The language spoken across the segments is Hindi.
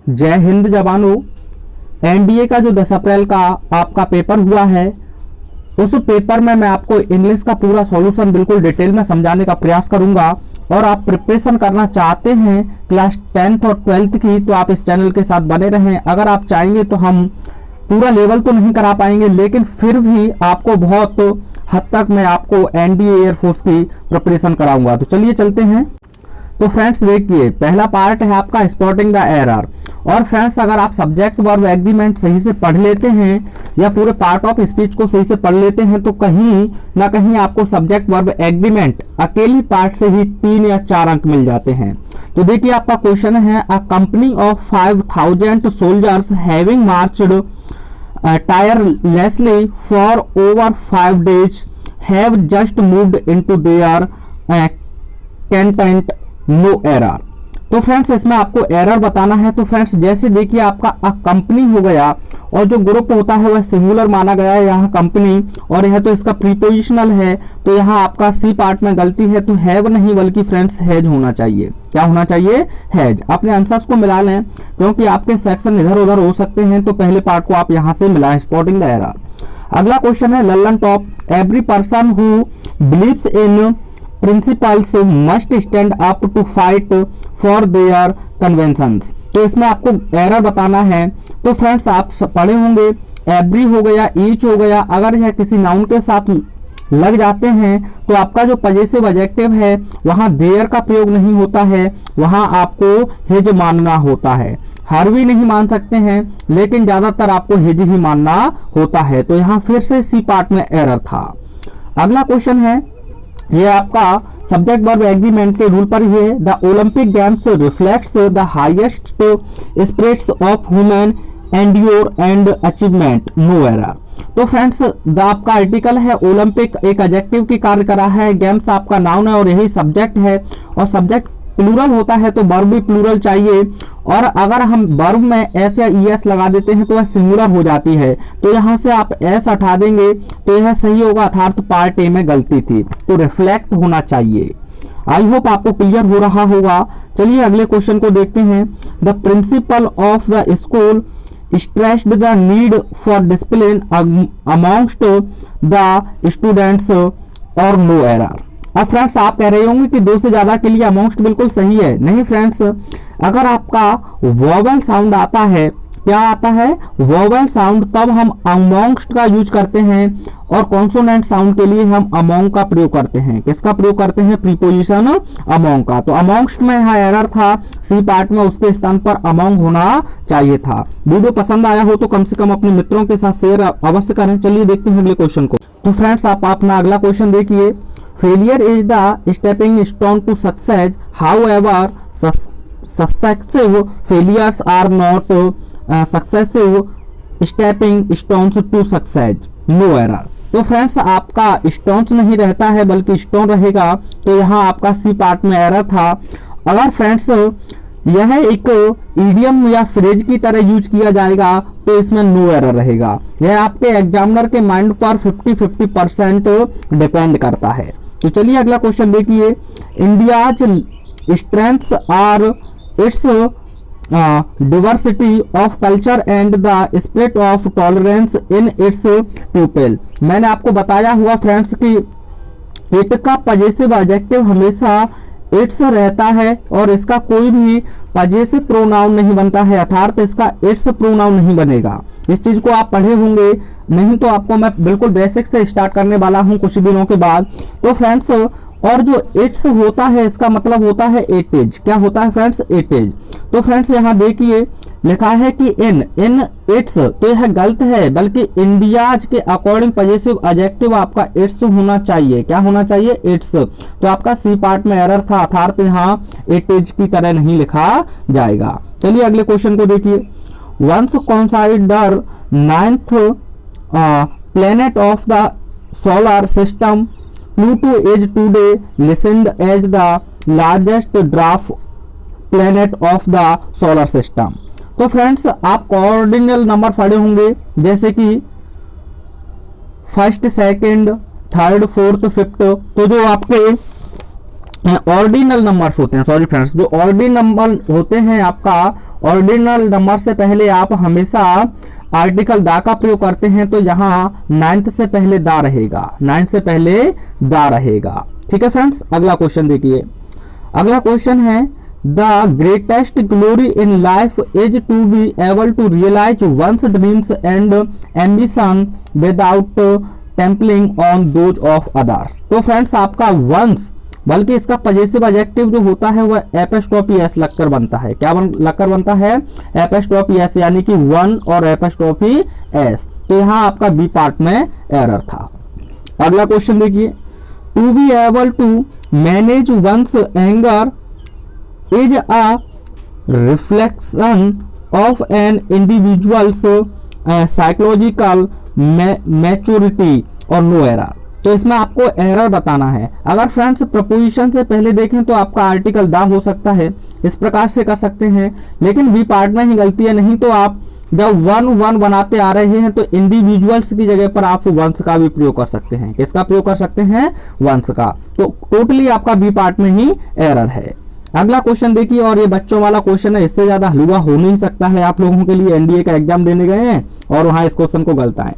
जय हिंद जवानों। एनडीए का जो 10 अप्रैल का आपका पेपर हुआ है, उस पेपर में मैं आपको इंग्लिश का पूरा सॉल्यूशन बिल्कुल डिटेल में समझाने का प्रयास करूंगा। और आप प्रिपरेशन करना चाहते हैं क्लास 10th और 12th की, तो आप इस चैनल के साथ बने रहें। अगर आप चाहेंगे तो हम पूरा लेवल तो नहीं करा पाएंगे, लेकिन फिर भी आपको बहुत हद तक मैं आपको एनडीए एयरफोर्स की प्रिपरेशन कराऊंगा। तो चलिए चलते हैं। तो फ्रेंड्स देखिए, पहला पार्ट है आपका स्पॉटिंग द एरर। और फ्रेंड्स, अगर आप सब्जेक्ट वर्ब एग्रीमेंट सही से पढ़ लेते हैं या पूरे पार्ट ऑफ स्पीच को सही से पढ़ लेते हैं, तो कहीं ना कहीं आपको सब्जेक्ट वर्ब एग्रीमेंट अकेली पार्ट से ही 3 या 4 अंक मिल जाते हैं। तो देखिए, आपका क्वेश्चन है, a company of 5000 soldiers having marched tirelessly for over 5 days have just moved into their cantonment, no error। तो फ्रेंड्स, इसमें आपको एरर बताना है। तो फ्रेंड्स, जैसे देखिए, आपका कंपनी हो गया और जो ग्रुप होता है वह सिंगुलर माना गया है यहाँ कंपनी, और यह तो इसका प्रीपोजिशनल है। तो यहाँ आपका सी पार्ट में गलती है, तो हैव नहीं बल्कि फ्रेंड्स हैज होना चाहिए। क्या होना चाहिए? हैज। अपने आंसर्स को मिला लें, क्योंकि आपके सेक्शन इधर उधर हो सकते हैं। तो पहले पार्ट को आप यहाँ से मिलाएं, स्पॉटिंग द एरर। अगला क्वेश्चन है Lallantop, every person who believes in principles must stand up to fight for their conventions. तो इसमें आपको एरर बताना है। तो फ्रेंड्स, आप पढ़े होंगे, एवरी हो गया, ईच हो गया, अगर यह किसी नाउन के साथ लग जाते हैं तो आपका जो पजेसिव एडजेक्टिव है वहां देयर का प्रयोग नहीं होता है, वहां आपको हिज मानना होता है। हर भी नहीं मान सकते हैं, लेकिन ज्यादातर आपको हिज ही मानना होता है। तो यहाँ फिर से सी पार्ट में एरर था। अगला क्वेश्चन है, ये आपका सब्जेक्ट वर्ब एग्रीमेंट के रूल पर है। The Olympic games reflects the highest spirits of human endure and achievement, no error. तो फ्रेंड्स, द आपका आर्टिकल है, ओलंपिक एक एडजेक्टिव की कार्य करा है, गेम्स आपका नाउन है और यही सब्जेक्ट है। और सब्जेक्ट प्लूरल होता है तो वर्ब भी प्लूरल चाहिए। और अगर हम वर्ब में एस या ईएस लगा देते हैं तो वह सिंगुलर हो जाती है। तो यहाँ से आप एस हटा देंगे तो यह सही होगा, अर्थात पार्ट ए में गलती थी। तो रिफ्लेक्ट होना चाहिए। आई होप आपको क्लियर हो रहा होगा। चलिए अगले क्वेश्चन को देखते हैं। The principle of the school stressed the need for discipline amongst the students और no error। अब फ्रेंड्स, आप कह रहे होंगे कि 2 से ज्यादा के लिए अमोंस्ट बिल्कुल सही है। नहीं फ्रेंड्स, अगर आपका वोवेल साउंड आता है, क्या आता है? वोवेल साउंड, तब हम अमोंस्ट का यूज करते हैं। और कॉन्सोनेंट साउंड के लिए हम अमोंग का प्रयोग करते हैं। किसका प्रयोग करते हैं? प्रीपोजिशन अमोंग का। तो अमोंस्ट में यहाँ एरर था, सी पार्ट में उसके स्थान पर अमोंग होना चाहिए था। वीडियो पसंद आया हो तो कम से कम अपने मित्रों के साथ शेयर अवश्य करें। चलिए देखते हैं अगले क्वेश्चन को। तो फ्रेंड्स, आप अपना अगला क्वेश्चन देखिए। Failure is the stepping stone to success, however successive failures are not successive stepping stones to success, no error. तो फ्रेंड्स, आपका स्टोन्स नहीं रहता है बल्कि स्टोन रहेगा। तो यहाँ आपका सी पार्ट में एरर था। अगर फ्रेंड्स यह एक इडियम या फ्रेज की तरह यूज किया जाएगा तो इसमें नो एरर रहेगा। यह आपके एग्जामिनर के माइंड पर 50-50% डिपेंड करता है। तो चलिए अगला क्वेश्चन देखिए। India's strengths are it's diversity of culture and the spirit of tolerance in its people। मैंने आपको बताया हुआ फ्रेंड्स कि इट का पजेसिव एडजेक्टिव हमेशा इट्स रहता है और इसका कोई भी पजेसिव प्रोनाउन नहीं बनता है, अर्थात इसका इट्स प्रोनाउन नहीं बनेगा। इस चीज को आप पढ़े होंगे, नहीं तो आपको मैं बिल्कुल बेसिक से स्टार्ट करने वाला हूं कुछ दिनों के बाद। तो फ्रेंड्स, और जो इट्स होता है इसका मतलब होता है इट इज। क्या होता है फ्रेंड्स? It is. तो फ्रेंड्स, यहाँ देखिए लिखा है कि इन इट्स, तो यह गलत है, बल्कि इंडियाज के अकॉर्डिंग पजेसिव एडजेक्टिव आपका इट्स होना चाहिए। क्या होना चाहिए? इट्स। तो आपका सी पार्ट में एरर था, अर्थात यहाँ इट इज की तरह नहीं लिखा जाएगा। चलिए अगले क्वेश्चन को देखिए। Once consider 9th planet of the solar system, Pluto is today listed as the largest dwarf planet of the solar system। तो फ्रेंड्स, आप कोऑर्डिनल नंबर पढ़े होंगे, जैसे कि 1st, 2nd, 3rd, 4th, 5th। तो जो आपके ऑर्डिनल नंबर्स होते हैं, सॉरी फ्रेंड्स, जो ऑर्डिनल नंबर होते हैं आपका, ऑर्डिनल नंबर से पहले आप हमेशा आर्टिकल दा का प्रयोग करते हैं, तो यहाँ 9th से पहले दा रहेगा, 9 से पहले दा रहेगा। ठीक है फ्रेंड्स, अगला क्वेश्चन देखिए। अगला क्वेश्चन है the greatest glory in life is to be able to realise one's dreams and ambition without trampling on those of others. तो फ्रेंड्स आपका वंस, बल्कि इसका पजेसिव एडजेक्टिव जो होता है वह एपोस्ट्रोफी एस लगकर बनता है। क्या लगकर बनता है? एपोस्ट्रोफी एस, यानी कि वन और एपोस्ट्रोफी एस। तो यहाँ आपका बी पार्ट में एरर था। अगला क्वेश्चन देखिए, to be able to manage once anger is a reflection of an individual's psychological maturity और नो एरर। तो इसमें आपको एरर बताना है। अगर फ्रेंड्स प्रपोजिशन से पहले देखें तो आपका आर्टिकल दा हो सकता है, इस प्रकार से कर सकते हैं, लेकिन बी पार्ट में ही गलती है। नहीं तो आप जब वन बनाते आ रहे हैं तो इंडिविजुअल्स की जगह पर आप वंस का भी प्रयोग कर सकते हैं। किसका प्रयोग कर सकते हैं? वंस का। तो टोटली आपका बी पार्ट में ही एरर है। अगला क्वेश्चन देखिए, और ये बच्चों वाला क्वेश्चन है, इससे ज्यादा हलवा हो नहीं सकता है। आप लोगों के लिए एनडीए का एग्जाम देने गए हैं और वहां इस क्वेश्चन को गलत आए।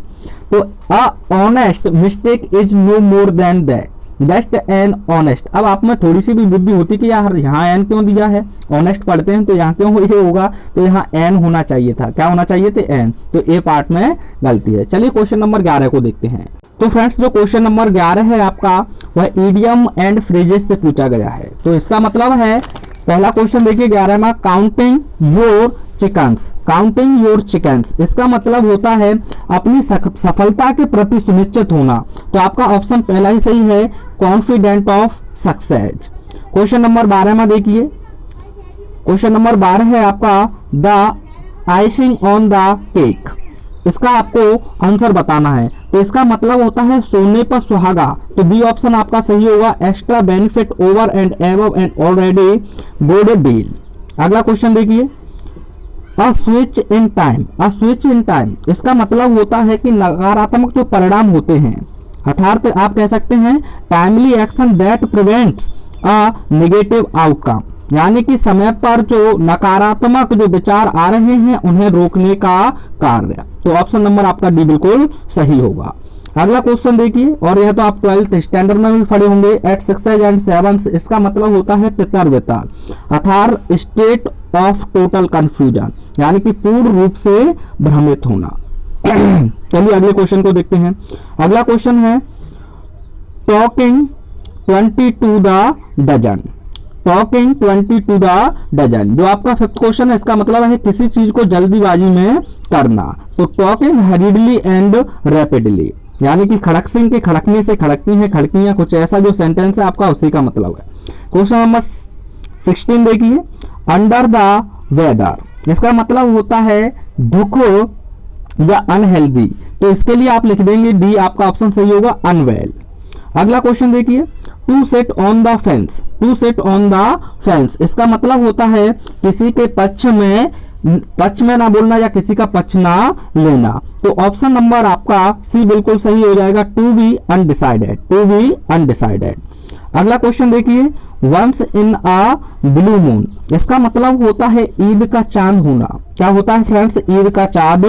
तो a honest mistake is no more than that just an honest. अब आप में थोड़ी सी भी बुद्धि होती कि यार यहाँ एन क्यों दिया है, ऑनेस्ट पढ़ते हैं तो यहाँ क्यों ये होगा, तो यहाँ एन होना चाहिए था। क्या होना चाहिए थे? एन। तो ए पार्ट में गलती है। चलिए क्वेश्चन नंबर 11 को देखते हैं। तो फ्रेंड्स जो क्वेश्चन नंबर 11 है आपका, वह इडियम एंड फ्रेजेस से पूछा गया है। तो इसका मतलब है, पहला क्वेश्चन देखिए 11 में, counting your chickens. Counting your chickens, इसका मतलब होता है अपनी सफलता के प्रति सुनिश्चित होना। तो आपका ऑप्शन पहला ही सही है, confident of success. Question number 12 में देखिए, क्वेश्चन नंबर 12 है आपका, the icing on the cake. इसका आपको आंसर बताना है। तो इसका मतलब होता है सोने पर सुहागा। तो बी ऑप्शन आपका सही होगा, extra benefit over and above and already board deal. अगला क्वेश्चन देखिए, a switch in time. A switch in time, इसका मतलब होता है कि नकारात्मक जो परिणाम होते हैं, अर्थात आप कह सकते हैं timely action that prevents a negative outcome, यानी कि समय पर जो नकारात्मक जो विचार आ रहे हैं उन्हें रोकने का कार्य। तो ऑप्शन नंबर आपका डी बिल्कुल सही होगा। अगला क्वेश्चन देखिए, और यह तो आप 12th स्टैंडर्ड में भी पढ़े होंगे, एट 6 एंड 7। इसका मतलब होता है तितर बितर, अर्थात स्टेट ऑफ टोटल कंफ्यूजन, यानी कि पूर्ण रूप से भ्रमित होना। चलिए अगले क्वेश्चन को देखते हैं। अगला क्वेश्चन है, talking 20 to the dozen. Talking 20 to the dozen, जो आपका 5th क्वेश्चन है, इसका मतलब है किसी चीज को जल्दीबाजी में करना। तो टॉकिंग हरीडली एंड रैपिडली, यानी कि खड़क सिंह के खड़कने से खड़कती हैं खड़कियां, कुछ ऐसा जो सेंटेंस है आपका उसी का मतलब है। क्वेश्चन नंबर 16 देखिए, अंडर द वेदर। इसका मतलब होता है दुख या अनहेल्दी। तो इसके लिए आप लिख देंगे डी, आपका ऑप्शन सही होगा, अनवेल। अगला क्वेश्चन देखिए, to set on the fence. To set on the fence, इसका मतलब होता है किसी के पक्ष में ना बोलना या किसी का पक्ष ना लेना। तो ऑप्शन नंबर आपका सी बिल्कुल सही हो जाएगा, to be undecided. To be undecided. अगला क्वेश्चन देखिए, once in a blue moon. इसका मतलब होता है ईद का चांद होना। क्या होता है फ्रेंड्स? ईद का चांद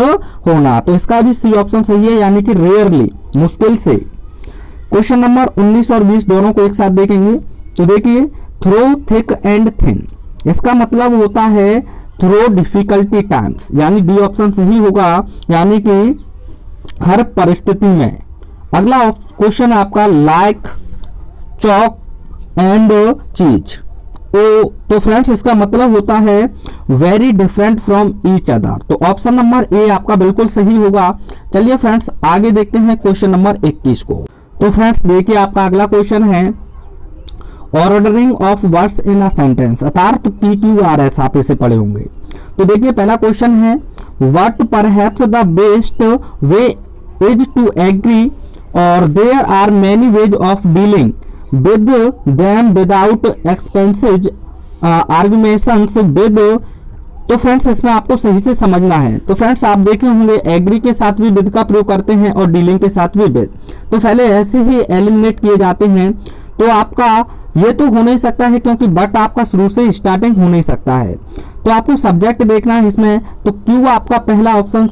होना। तो इसका भी सी ऑप्शन सही है, यानी कि रेयरली, मुश्किल से। क्वेश्चन नंबर 19 और 20 दोनों को एक साथ देखेंगे। तो देखिए, थ्रो थिक एंड थिन, इसका मतलब होता है थ्रो डिफिकल्टी टाइम्स, यानी डी ऑप्शन सही होगा, यानी कि हर परिस्थिति में। अगला क्वेश्चन है आपका, लाइक चॉक एंड चीज। तो फ्रेंड्स इसका मतलब होता है very different from each other. तो ऑप्शन नंबर ए आपका बिल्कुल सही होगा। चलिए फ्रेंड्स आगे देखते हैं क्वेश्चन नंबर 21 को। तो फ्रेंड्स देखिए, आपका अगला क्वेश्चन है ordering of words in a sentence, अर्थात PQRS आप इसे पढ़े होंगे। तो देखिए पहला क्वेश्चन है, what perhaps the best way is to agree और there are many ways of dealing with them without expenses argumentations with. तो फ्रेंड्स इसमें आपको सही से समझना है। तो फ्रेंड्स आप देखे होंगे एग्री के साथ भी विद का प्रयोग करते हैं और डीलिंग के साथ भी विद। तो पहले ऐसे ही एलिमिनेट किए जाते हैं। तो आपका ये तो हो नहीं सकता है क्योंकि बट आपका शुरू से स्टार्टिंग हो नहीं सकता है। तो आपको सब्जेक्ट देखना है इसमें, तो क्यू आपका पहला ऑप्शन,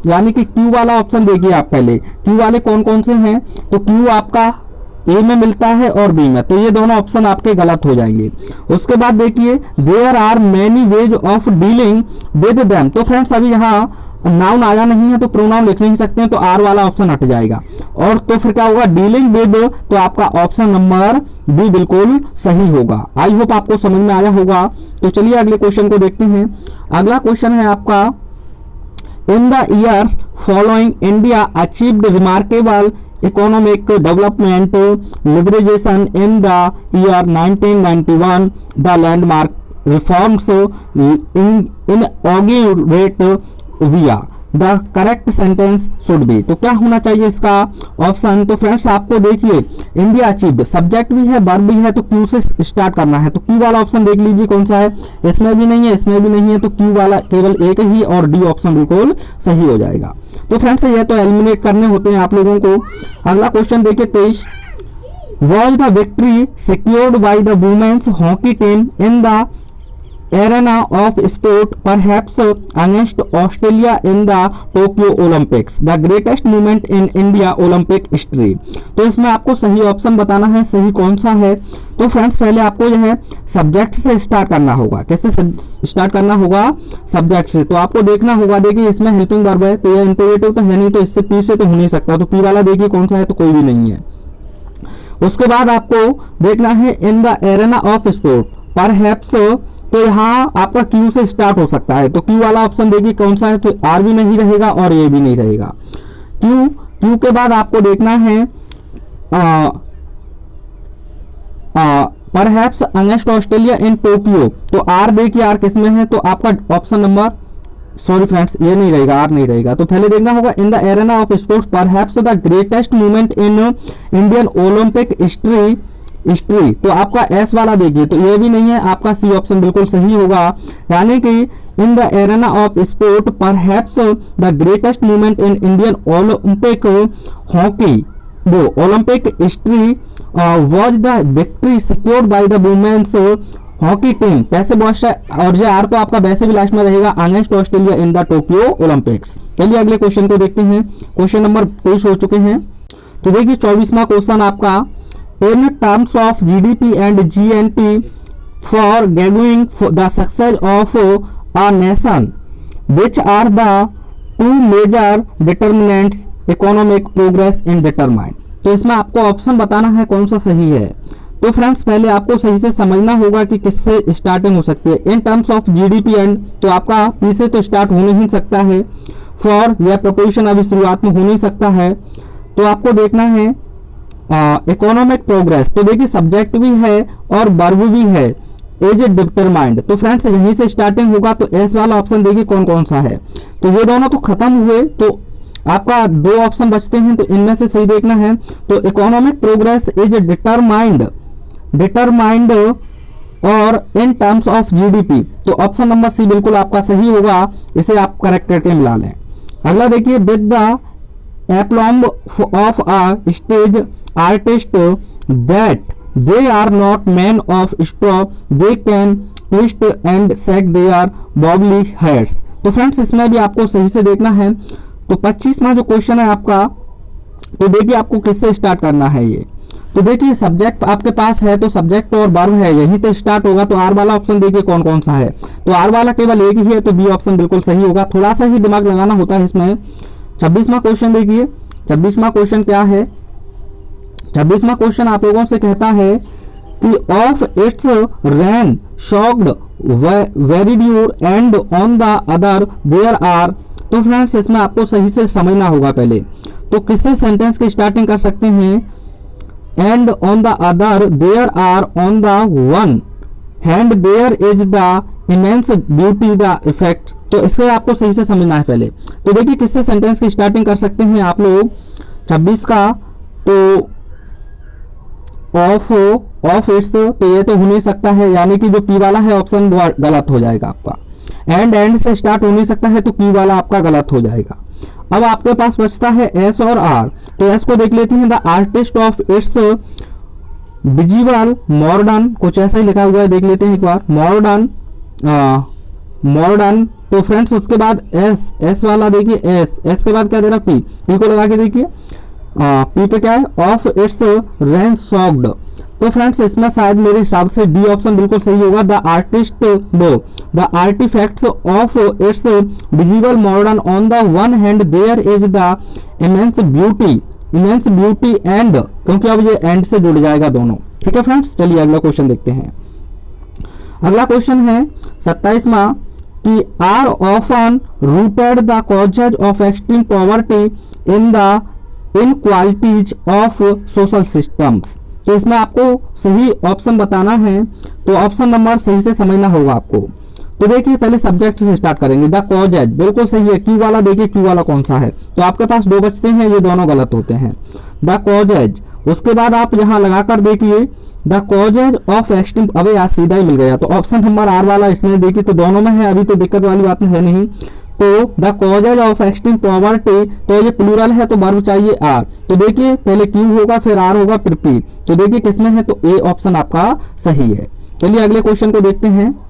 यानी कि क्यू वाला ऑप्शन देखिए आप पहले, क्यू वाले कौन कौन से हैं, तो क्यू आपका ए में मिलता है और बी में, तो ये दोनों ऑप्शन आपके गलत हो जाएंगे। उसके बाद देखिए there are many ways of dealing with them, तो फ्रेंड्स अभी यहाँ नाउन आया नहीं है तो प्रोनाउन लिख नहीं सकते हैं, तो आर वाला ऑप्शन हट जाएगा। और तो फिर क्या होगा, डीलिंग विद, तो आपका ऑप्शन नंबर बी बिल्कुल सही होगा। आई होप आपको समझ में आया होगा। तो चलिए अगले क्वेश्चन को देखते हैं। अगला क्वेश्चन है आपका, in the years following India achieved remarkable economic development liberalization in the year 1991 the landmark reforms inaugurate via the correct sentence should be, तो क्या होना चाहिए इसका ऑप्शन। तो फ्रेंड्स आपको देखिए इंडिया अचीव्ड, सब्जेक्ट भी है वर्ब भी है, तो क्यू से स्टार्ट करना है, तो क्यू वाला ऑप्शन देख लीजिए कौन सा है, इसमें भी नहीं है इसमें भी नहीं है, तो क्यू वाला केवल एक ही और डी ऑप्शन बिल्कुल सही हो जाएगा। तो फ्रेंड्स ये तो एलिमिनेट करने होते हैं आप लोगों को। अगला क्वेश्चन देखिए 23, was the victory secured by the women's hockey team in the arena of sport perhaps against Australia in the Tokyo Olympics the greatest moment in India Olympic history, तो इसमें आपको सही ऑप्शन बताना है, सही कौन सा है। तो फ्रेंड्स पहले आपको जो है सब्जेक्ट से स्टार्ट करना होगा। कैसे स्टार्ट करना होगा, सब्जेक्ट से। तो आपको देखना होगा, देखिए इसमें हेल्पिंग वर्ब है तो ये इंटरोगेटिव तो है नहीं, तो इससे पी से तो हो नहीं सकता, तो पी वाला देखिए कौन सा है, तो कोई भी नहीं है। उसके बाद आपको देखना है इन the arena of sport perhaps, तो यहाँ आपका क्यू से स्टार्ट हो सकता है, तो क्यू वाला ऑप्शन देखिए कौन सा है, तो आर भी नहीं रहेगा और ए भी नहीं रहेगा। क्यू के बाद आपको देखना है perhaps against Australia in Tokyo, तो आर देखिए आर किस में है, तो आपका ऑप्शन नंबर, सॉरी फ्रेंड्स ये नहीं रहेगा, आर नहीं रहेगा। तो पहले देखना होगा इन the arena of sports perhaps the greatest movement in Indian Olympic history, तो आपका एस वाला देखिए, तो ये भी नहीं है, आपका सी ऑप्शन बिल्कुल सही होगा। यानी कि in the arena of sport perhaps the greatest movement in Indian Olympic hockey वो Olympic history was the victory secured by the women's hockey team, पैसे बहुत, और ये आर तो आपका वैसे भी लास्ट में रहेगा, against Australia in the Tokyo Olympics. चलिए अगले क्वेश्चन को देखते हैं। क्वेश्चन नंबर 23 हो चुके हैं। तो देखिए 24वां क्वेश्चन आपका, in terms of GDP and GNP for gauging the success of a nation, which are the two major determinants economic progress in determine, तो इसमें आपको ऑप्शन बताना है कौन सा सही है। तो फ्रेंड्स पहले आपको सही से समझना होगा कि किससे स्टार्टिंग हो सकती है। In terms of GDP and, तो आपका पी से तो स्टार्ट हो नहीं सकता है। फॉर यह प्रपोजिशन अभी शुरुआत में हो नहीं सकता है। तो आपको देखना है इकोनॉमिक प्रोग्रेस, तो देखिए सब्जेक्ट भी है और वर्ब भी है, एज डिटरमाइंड, तो फ्रेंड्स यहीं से स्टार्टिंग होगा। तो एस वाला ऑप्शन देखिए कौन कौन सा है, तो ये दोनों तो खत्म हुए, तो आपका दो ऑप्शन बचते हैं, तो इनमें से सही देखना है। तो इकोनॉमिक प्रोग्रेस इज डिटरमाइंड और इन टर्म्स ऑफ जीडीपी, तो ऑप्शन नंबर सी बिल्कुल आपका सही होगा, इसे आप करेक्ट करके मिला लें। अगला देखिए with the aplomb of a stage artist that they are not man of straw they can twist and sake their bobbly hairs, तो फ्रेंड्स इसमें भी आपको सही से देखना है। तो 25वां जो क्वेश्चन है आपका, तो देखिए आपको किससे स्टार्ट करना है ये, तो देखिए सब्जेक्ट आपके पास है, तो सब्जेक्ट और वर्ब है, यहीं से स्टार्ट होगा। तो आर वाला ऑप्शन देखिए कौन कौन सा है, तो आर वाला केवल एक ही है, तो बी ऑप्शन बिल्कुल सही होगा। थोड़ा सा ही दिमाग लगाना होता है इसमें। 26वां क्वेश्चन देखिए, 26वां क्वेश्चन क्या है, 26वां क्वेश्चन आप लोगों से कहता है कि of its rain shocked verdure and on the other there are, तो फ्रेंड्स इसमें आपको सही से समझना होगा पहले। तो किससे सेंटेंस की स्टार्टिंग कर सकते हैं, and on the other there are on the one hand there is the immense beauty the effect, तो इसे आपको सही से समझना है पहले। तो देखिए किससे सेंटेंस की स्टार्टिंग कर सकते हैं आप लोग 26 का, तो ऑफ इट्स, तो ये तो हो नहीं सकता है, यानी कि जो पी वाला है ऑप्शन वो गलत हो जाएगा आपका। एंड से स्टार्ट हो नहीं सकता है, तो पी वाला आपका गलत हो जाएगा। अब आपके पास बचता है एस और आर, तो एस को देख लेते हैं, the artist of its visible modern, कुछ ऐसा ही लिखा हुआ है, देख लेते हैं एक बार। मॉडर्न मॉडर्न, तो फ्रेंड्स उसके बाद एस वाला देखिए, एस के बाद क्या दे रहा, पी को लगा के देखिए, पी पे क्या है, ऑफ इट्स रेंज सॉक्ड। तो फ्रेंड्स इसमें शायद मेरे हिसाब से डी ऑप्शन बिल्कुल सही होगा। The artefacts of its visible modern, on the one hand there is the immense beauty and, क्योंकि अब ये एंड से जुड़ जाएगा दोनों। ठीक है फ्रेंड्स, चलिए अगला क्वेश्चन देखते हैं। अगला क्वेश्चन है 27वां कि are often rooted the causes of extreme poverty in the inequalities of social systems. तो इसमें आपको सही ऑप्शन बताना है, तो ऑप्शन नंबर सही से समझना होगा आपको। तो देखिए पहले सब्जेक्ट से स्टार्ट करेंगे। द कॉजेज बिल्कुल सही है, क्यू वाला देखिए, क्यू वाला कौन सा है, तो आपके पास दो बचते हैं, ये दोनों गलत होते हैं। द कॉजेज, उसके बाद आप यहाँ लगाकर देखिए द कॉजेज ऑफ एक्सट्रीम, अबे यार सीधा ही मिल गया, तो ऑप्शन नंबर आर वाला इसमें देखिए, तो दोनों में है, अभी तो दिक्कत वाली बात है नहीं। तो the causes of extreme poverty, तो ये प्लूरल है तो वर्ब चाहिए आर, तो देखिए पहले क्यू होगा फिर आर होगा फिर पी, तो देखिए किसमें है, तो ए ऑप्शन आपका सही है। चलिए अगले क्वेश्चन को देखते हैं।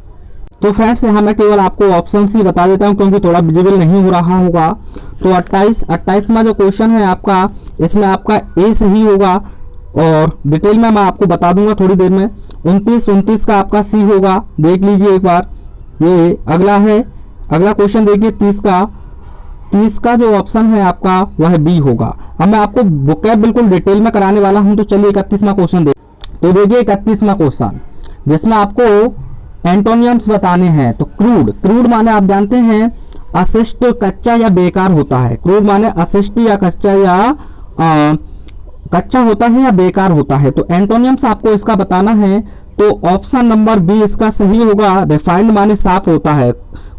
तो फ्रेंड्स यहाँ मैं केवल आपको ऑप्शन ही बता देता हूँ क्योंकि थोड़ा विजिबल नहीं हो रहा होगा। तो 28वां जो क्वेश्चन है आपका, इसमें आपका ए सही होगा और डिटेल में मैं आपको बता दूंगा थोड़ी देर में। 29 का आपका सी होगा, देख लीजिए एक बार। ये अगला है, अगला क्वेश्चन देखिए 30 का जो ऑप्शन है आपका वह बी होगा। अब मैं आपको बुकैब बिल्कुल डिटेल में कराने वाला हूं, तो चलिए 31वां क्वेश्चन देख। तो देखिए 31वां क्वेश्चन जिसमें आपको एंटोनियम्स बताने हैं। तो क्रूड माने आप जानते हैं अशिष्ट, कच्चा या बेकार होता है। क्रूड माने अशिष्ट या कच्चा, या कच्चा होता है या बेकार होता है। तो एंटोनियम्स आपको इसका बताना है, तो ऑप्शन नंबर बी इसका सही होगा। रिफाइंड माने साफ होता है,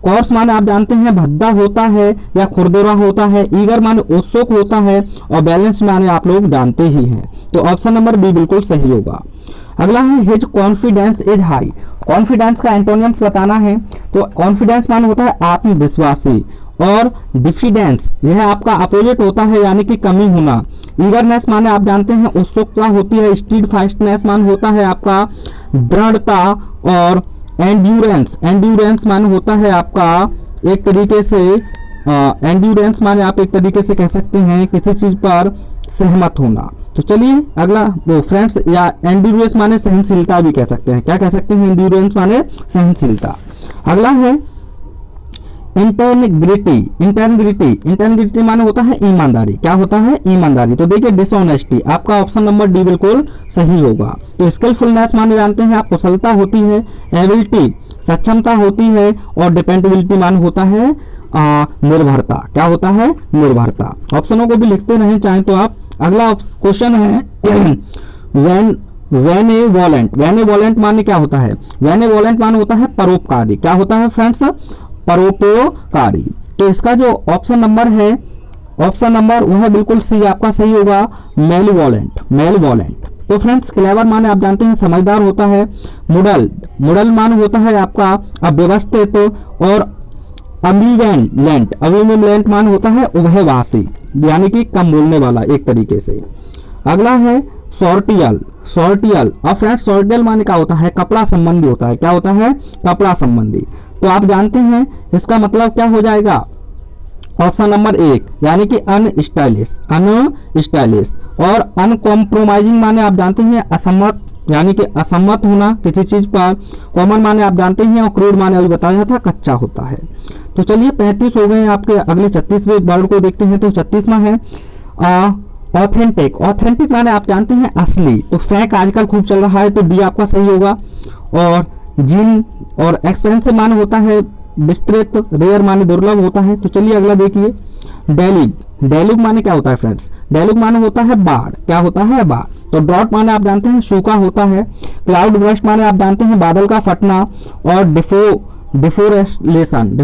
कोर्स माने आप जानते हैं भद्दा होता है या खुरदुरा होता है, ईगर माने उत्सुक होता है, और बैलेंस माने आप लोग जानते ही हैं। तो ऑप्शन नंबर बी बिल्कुल सही होगा। अगला है his confidence is high. Confidence का एंटोनियम्स बताना है। तो कॉन्फिडेंस माने होता है आत्मविश्वासी, और डिफिडेंस यह आपका अपोजिट होता है यानी कि कमी होना। ईगरनेस माने आप जानते हैं उत्सुकता होती है। स्टीड फास्टनेस माने होता है आपका दृढ़ता, और एंड्योरेंस माने होता है आपका एक तरीके से एंड्योरेंस माने आप एक तरीके से कह सकते हैं किसी चीज पर सहमत होना। तो चलिए अगला वो फ्रेंड्स, या एंड्योरेंस माने सहनशीलता भी कह सकते हैं। क्या कह सकते हैं, एंड्योरेंस माने सहनशीलता। अगला है इंटेग्रिटी माने होता है ईमानदारी। क्या होता है, ईमानदारी। तो देखिए डिसऑनेस्टी, आपका ऑप्शन नंबर डी बिल्कुल सही होगा। तो स्किलफुलनेस माने जानते हैं आप कुशलता होती है। एबिलिटी सक्षमता होती है, और डिपेंडेबिलिटी माने होता है निर्भरता। क्या होता है, निर्भरता। ऑप्शनों को भी लिखते रहें चाहे तो आप। अगला क्वेश्चन है वेनेवोलेंट माने क्या होता है, वेनेवोलेंट माने होता है परोपकारी। क्या होता है फ्रेंड्स, परोपकारी। तो इसका जो ऑप्शन नंबर है, ऑप्शन नंबर वह बिल्कुल सी आपका सही होगा, मेलवोलेंट। तो फ्रेंड्स क्लेवर माने आप जानते हैं समझदार होता है। मुडल माने होता है आपका अव्यवस्थित, और अम्बिवेलेंट माने होता है उभयभाषी यानी कि कम बोलने वाला एक तरीके से। अगला है सॉर्टियल। अब फ्रेंड्स सॉर्टियल माने क्या होता है, कपड़ा संबंधी होता है। क्या होता है, कपड़ा संबंधी। तो आप जानते हैं इसका मतलब क्या हो जाएगा, ऑप्शन नंबर 1 यानी कि अनस्टाइलिश। और अनकॉम्प्रोमाइजिंग माने आप जानते हैं असम्मत, यानी कि असम्मत होना किसी चीज पर। कॉमन माने आप जानते हैं, और क्रूड माने अभी बताया था कच्चा होता है। तो चलिए 35 हो गए आपके। अगले 36वें वर्ड को देखते हैं। तो 36वां है ऑथेंटिक माने आप जानते हैं असली। तो फेक आजकल खूब चल रहा है, तो डी आपका सही होगा। और जिन और एक्सपेंसिव माने होता है विस्तृत, रेयर माने दुर्लभ होता है। तो चलिए अगला देखिए डेलुग माने क्या होता है फ्रेंड्स, डेलुग माने होता है बाढ़। क्या होता है, बाढ़। तो ड्रॉट माने आप जानते हैं सूखा होता है। क्लाउड बर्स्ट माने आप जानते हैं बादल का फटना। और डिफोरेलेशन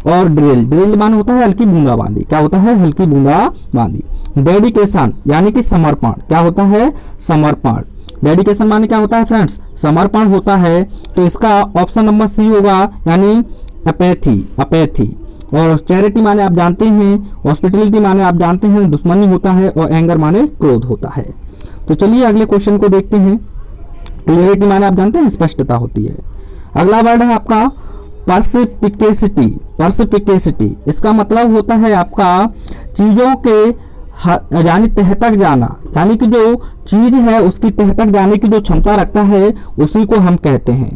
और ड्रिल माने होता है हल्की बूंदाबांदी। क्या होता है, हल्की बूंदाबांदी। डेडिकेशन यानी कि समर्पण। क्या होता है, समर्पण। डेडिकेशन माने क्या होता है फ्रेंड्स, समर्पण होता है। तो इसका ऑप्शन नंबर सी होगा, यानी अपैथी। और चैरिटी माने आप जानते हैं, हॉस्पिटलिटी माने आप जानते हैं दुश्मनी होता है, और एंगर माने क्रोध होता है। तो चलिए अगले क्वेश्चन को देखते हैं। क्लियरिटी माने आप जानते हैं स्पष्टता होती है। अगला वर्ड है आपका पर्सिपिकेसिटी। पर्सिपिकेसिटी इसका मतलब होता है आपका चीजों के यानी तह तक जाना, यानी कि जो चीज है उसकी तह तक जाने की जो क्षमता रखता है उसी को हम कहते हैं।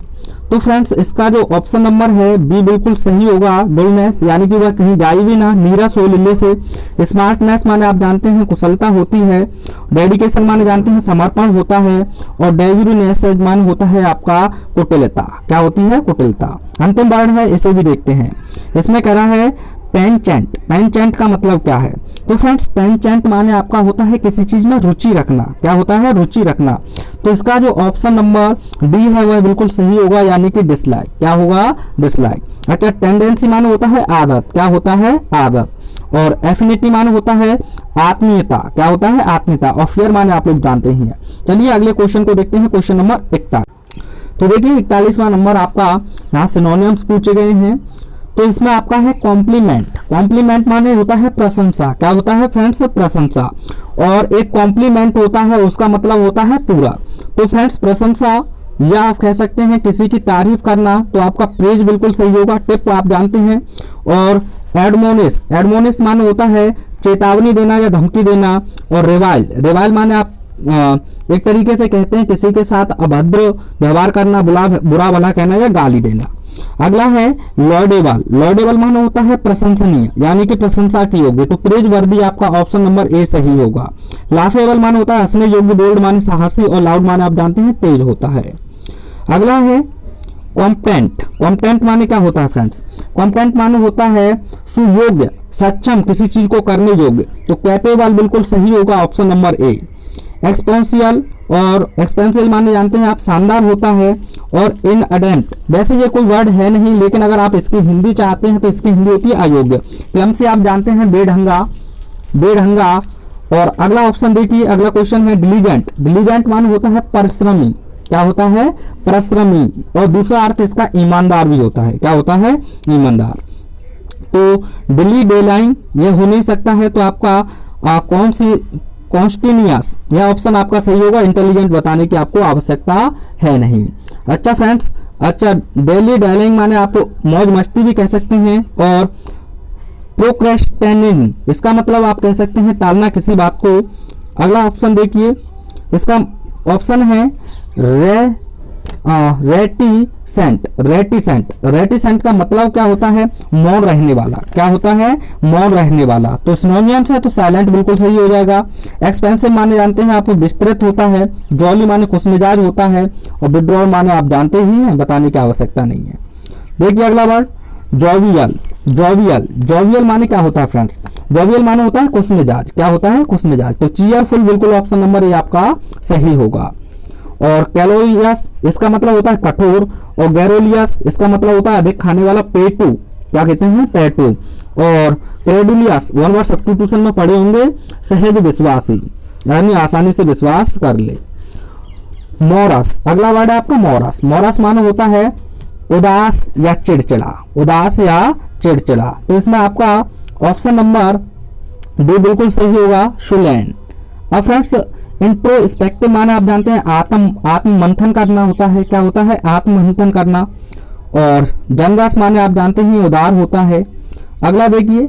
तो फ्रेंड्स इसका जो ऑप्शन नंबर है बी बिल्कुल सही होगा। डुलनेस यानी कि वह कहीं जाई भी ना, नीरस हो लिल्ले से। स्मार्टनेस माने आप जानते हैं कुशलता होती है। डेडिकेशन माने जानते हैं समर्पण होता है। और डेविनेस माने होता है आपका कुटिलता। क्या होती है? कुटिलता। अंतिम वर्ड है, इसे भी देखते हैं। इसमें कह रहा है पेनचेंट। पेनचेंट का मतलब क्या है? तो फ्रेंड्स पेनचेंट माने आपका होता है किसी चीज में रुचि रखना। क्या होता है? रुचि रखना। तो इसका जो ऑप्शन नंबर डी है वह बिल्कुल सही होगा, यानी कि डिसलाइक। क्या होगा? डिसलाइक। अच्छा, टेंडेंसी माने होता है आदत। क्या होता है? आदत। और एफिनिटी माने होता है आत्मीयता। क्या होता है? आत्मीयता। और फियर माने आप लोग जानते ही हैं। चलिए अगले क्वेश्चन को देखते हैं, क्वेश्चन नंबर 41। तो देखिए 41वां नंबर आपका यहाँ सिनोनिम्स पूछे गए हैं। तो इसमें आपका है कॉम्प्लीमेंट। कॉम्प्लीमेंट माने होता है प्रशंसा। क्या होता है फ्रेंड्स? प्रशंसा। और एक कॉम्प्लीमेंट होता है उसका मतलब होता है पूरा। तो फ्रेंड्स प्रशंसा या आप कह सकते हैं किसी की तारीफ करना, तो आपका प्रेज बिल्कुल सही होगा। टिप आप जानते हैं। और एडमोनिश। एडमोनिश माने होता है चेतावनी देना या धमकी देना। और रिवाइल। रिवाइल माने आप एक तरीके से कहते हैं किसी के साथ अभद्र व्यवहार करना, बुरा भला कहना या गाली देना। अगला है लॉर्डेबल। लॉर्डेबल माने होता है प्रशंसनीय, यानी कि प्रशंसा की योग्य। तो प्रेज वर्दी आपका ऑप्शन नंबर ए सही होगा। लाफेबल माने होता है हंसने योग्य। बोल्ड माने साहसी। और लाउड माने आप जानते हैं तेज होता है। अगला है कॉम्पेटेंट। कॉम्पेटेंट माने क्या होता है फ्रेंड्स? कॉम्पेटेंट माने होता है सुयोग्य, सक्षम, किसी चीज को करने योग्य। तो कैपेबल बिल्कुल सही होगा, ऑप्शन नंबर ए। एक्सपेंशियल और एक्सपेंसिव माने जानते हैं आप शानदार होता है। और इनअडेंट, वैसे ये कोई वर्ड है नहीं, लेकिन अगर आप इसकी हिंदी चाहते हैं तो इसकी हिंदी होती है अयोग्य। क्लमसी आप जानते हैं बेढंगा। बेढंगा। और अगला ऑप्शन देखिए, अगला क्वेश्चन है डिलीजेंट। डिलीजेंट माने होता है परिश्रमी। क्या होता है? परिश्रमी। और दूसरा अर्थ इसका ईमानदार भी होता है। क्या होता है? ईमानदार। तो डिली डेलाइन ये हो नहीं सकता है, तो आपका कौन सी कॉन्स्टिन्यूअस यह ऑप्शन आपका सही होगा। इंटेलिजेंट बताने की आपको आवश्यकता है नहीं। अच्छा फ्रेंड्स, अच्छा डेली डायलिंग माने आप मौज मस्ती भी कह सकते हैं। और प्रोक्रेस्टिनिंग इसका मतलब आप कह सकते हैं टालना किसी बात को। अगला ऑप्शन देखिए, इसका ऑप्शन है रेटिसेंट। रेटिसेंट। रेटिसेंट का मतलब क्या होता है? मौन रहने वाला। क्या होता है? मौन रहने वाला। तो सिनोनिम्स है तो साइलेंट बिल्कुल सही हो जाएगा। एक्सपेंसिव माने जानते हैं आप विस्तृत होता है। जॉली माने खुशमिजाज होता है। और विड्रॉल माने आप जानते ही हैं, बताने की आवश्यकता नहीं है। देखिए अगला वर्ड जॉवियल। जॉवियल। जॉवियल माने क्या होता है फ्रेंड्स? जॉवियल माने होता है खुशमिजाज। क्या होता है? खुशमिजाज। तो चीयरफुल बिल्कुल ऑप्शन नंबर ए आपका सही होगा। और कैलोरियस इसका मतलब होता है कठोर। और गैरोलियस इसका मतलब होता है अधिक खाने वाला। पेटू क्या कहते हैं? पेटू। और क्रेडुलियस वन वर्ड सब्स्टिट्यूशन में पढ़े होंगे, सहज विश्वासी, यानी आसानी से विश्वास कर ले। मोरस। अगला वर्ड है आपका मोरस। मोरस माने होता है उदास या चिड़चिड़ा। उदास या चिड़चिड़ा। तो इसमें आपका ऑप्शन नंबर डी बिल्कुल सही होगा, शुलैन। अब फ्रेंड्स इंट्रोस्पेक्टिव माने आप जानते हैं आत्म मंथन करना होता है। क्या होता है? आत्म मंथन करना। और जनरस माने आप जानते हैं उदार होता है। अगला देखिए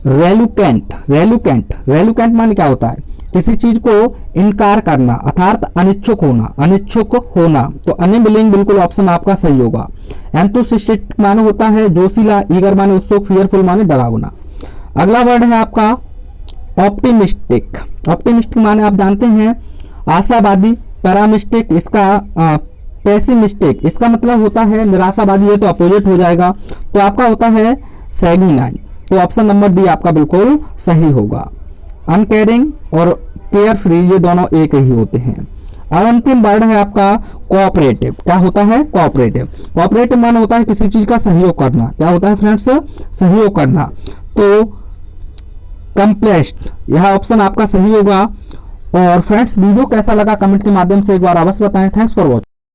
रेलुकेंट। रेलुकेंट। रेलुकेंट माने क्या होता है? किसी चीज को इनकार करना, अर्थात अनिच्छुक होना। अनिच्छुक होना। तो अनविलिंग बिल्कुल ऑप्शन आपका सही होगा। एंथुसिस्टिक माने होता है जोशीला। ईगर माने उत्सुक। फियरफुल माने डरावना। अगला वर्ड है आपका ऑप्टिमिस्टिक। ऑप्टिमिस्टिक माने आप जानते हैं आशावादी। पैरामिस्टिक इसका पेसिमिस्टिक इसका मतलब होता है निराशावादी है, तो अपोजिट हो जाएगा। तो आपका होता है सैंग्विनाइन। तो ऑप्शन नंबर डी आपका बिल्कुल सही होगा। अनकेयरिंग और केयर फ्री ये दोनों एक ही होते हैं। अंतिम वर्ड है आपका कोऑपरेटिव। क्या होता है? कोऑपरेटिव। कोऑपरेटिव माने होता है किसी चीज का सहयोग करना। क्या होता है फ्रेंड्स? सहयोग करना। तो कंप्लेस्ट यह ऑप्शन आपका सही होगा। और फ्रेंड्स वीडियो कैसा लगा कमेंट के माध्यम से एक बार अवश्य बताएं। Thanks for watching.